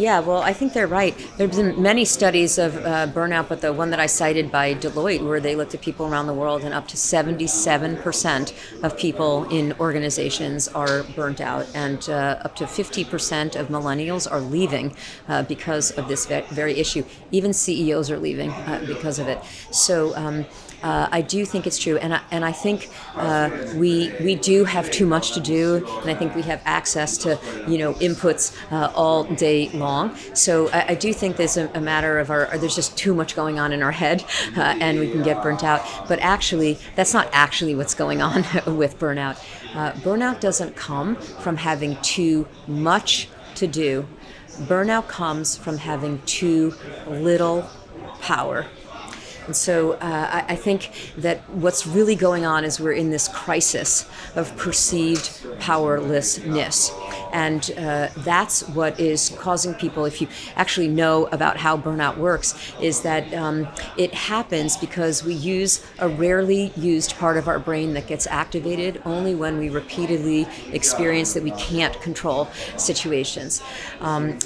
Yeah, well, I think they're right. There have been many studies of burnout, but the one that I cited by Deloitte, where they looked at people around the world, and up to 77% of people in organizations are burnt out, and up to 50% of millennials are leaving because of this very issue. Even CEOs are leaving because of it. So I do think it's true, and I think we do have too much to do, and I think we have access to inputs all day long. So I do think there's a matter of there's just too much going on in our head, and we can get burnt out. But actually, that's not actually what's going on with burnout. Burnout doesn't come from having too much to do. Burnout comes from having too little power. And so I think that what's really going on is we're in this crisis of perceived powerlessness. And that's what is causing people, if you actually know about how burnout works, is that it happens because we use a rarely used part of our brain that gets activated only when we repeatedly experience that we can't control situations.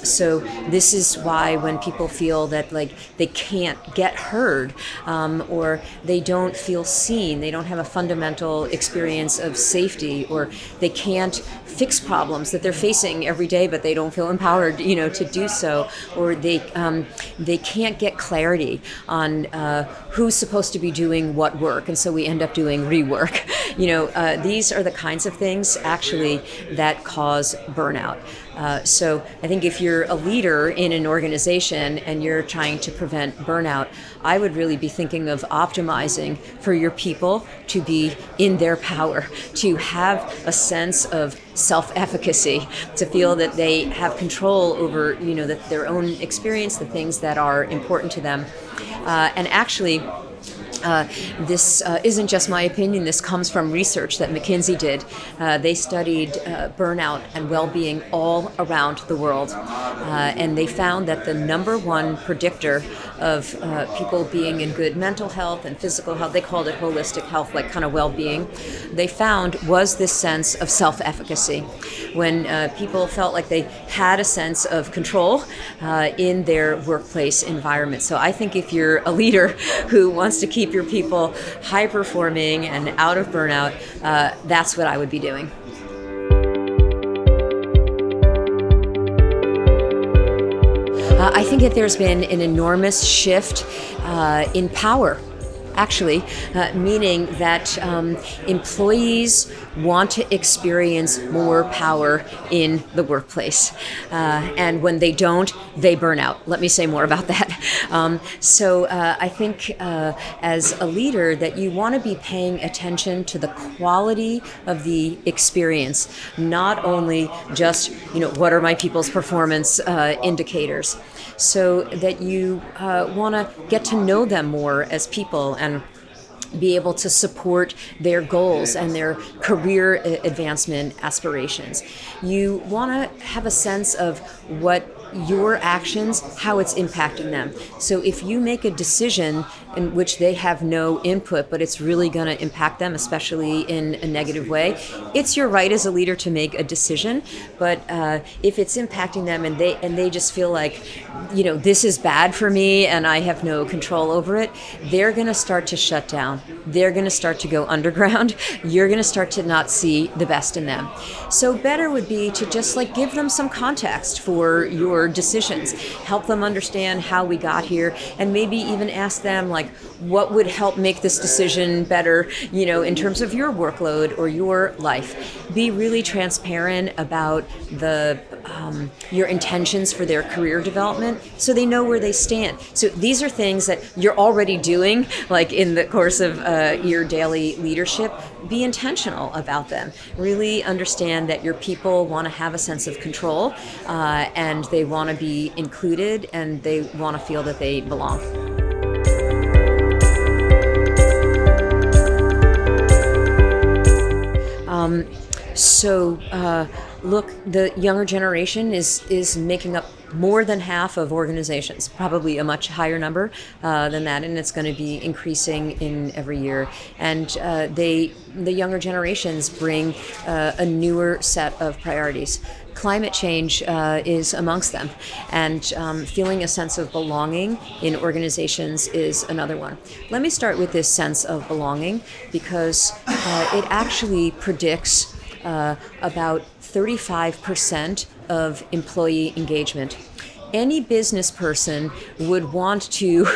So this is why when people feel that they can't get heard, or they don't feel seen, they don't have a fundamental experience of safety, or they can't fix problems that they're facing every day, but they don't feel empowered, to do so, or they can't get clarity on who's supposed to be doing what work, and so we end up doing rework. These are the kinds of things actually that cause burnout. So I think if you're a leader in an organization and you're trying to prevent burnout, I would really be thinking of optimizing for your people to be in their power, to have a sense of self-efficacy, to feel that they have control over, their own experience, the things that are important to them. And actually, this isn't just my opinion. This comes from research that McKinsey did. They studied burnout and well-being all around the world. And they found that the number one predictor of people being in good mental health and physical health, they called it holistic health, like kind of well-being, they found was this sense of self-efficacy. When people felt like they had a sense of control in their workplace environment. So I think if you're a leader who wants to keep your people high performing and out of burnout, that's what I would be doing. I think that there's been an enormous shift in power, actually, meaning that employees want to experience more power in the workplace. And when they don't, they burn out. Let me say more about that. So I think as a leader that you want to be paying attention to the quality of the experience, not only just, what are my people's performance indicators, so that you want to get to know them more as people and be able to support their goals and their career advancement aspirations. You want to have a sense of what your actions, how it's impacting them. So if you make a decision in which they have no input, but it's really going to impact them, especially in a negative way, it's your right as a leader to make a decision. But if it's impacting them and they just feel like, this is bad for me and I have no control over it, they're going to start to shut down. They're going to start to go underground. You're going to start to not see the best in them. So better would be to just give them some context for your decisions, help them understand how we got here, and maybe even ask them what would help make this decision better, in terms of your workload or your life. Be really transparent about your intentions for their career development so they know where they stand. So these are things that you're already doing, in the course of your daily leadership. Be intentional about them. Really understand that your people want to have a sense of control, and they want to be included, and they want to feel that they belong. Look, the younger generation is making up more than half of organizations, probably a much higher number than that, and it's going to be increasing in every year. And the younger generations bring a newer set of priorities. Climate change is amongst them, and feeling a sense of belonging in organizations is another one. Let me start with this sense of belonging, because it actually predicts about 35% of employee engagement. Any business person would want to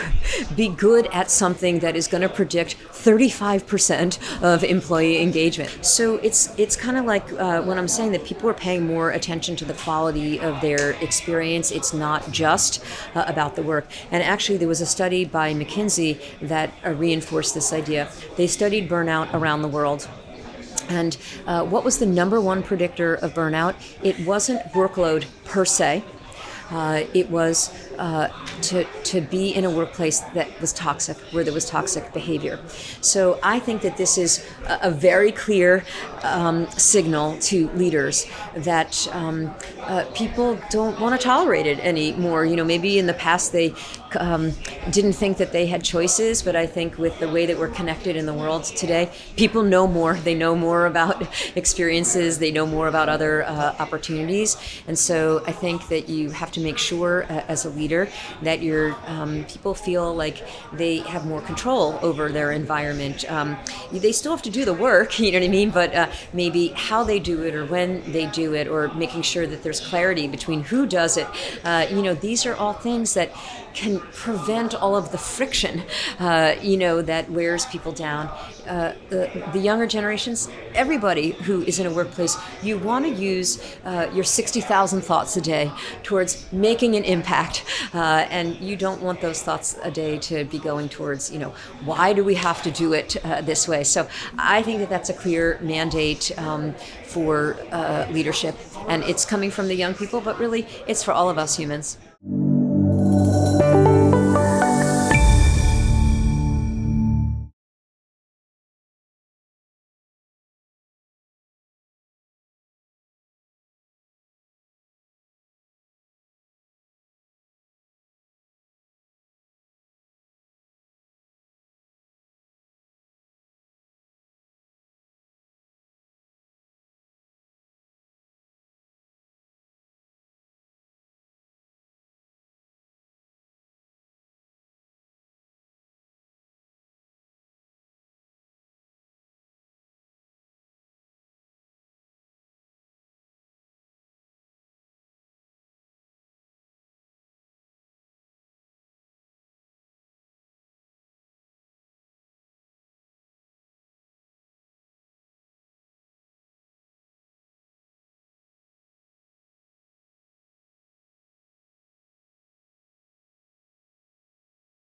be good at something that is going to predict 35% of employee engagement. So it's kind of like when I'm saying that people are paying more attention to the quality of their experience. It's not just about the work. And actually, there was a study by McKinsey that reinforced this idea. They studied burnout around the world. And what was the number one predictor of burnout? It wasn't workload per se. It was to be in a workplace that was toxic, where there was toxic behavior. So I think that this is a very clear signal to leaders that people don't want to tolerate it anymore. Maybe in the past they didn't think that they had choices, but I think with the way that we're connected in the world today, people know more. They know more about experiences. They know more about other opportunities. And so I think that you have to make sure as a leader that your people feel like they have more control over their environment. They still have to do the work, you know what I mean? But maybe how they do it or when they do it, or making sure that there's clarity between who does it. These are all things that can prevent all of the friction, that wears people down. The younger generations, everybody who is in a workplace, you want to use your 60,000 thoughts a day towards making an impact, and you don't want those thoughts a day to be going towards, why do we have to do it this way? So I think that that's a clear mandate for leadership, and it's coming from the young people, but really it's for all of us humans.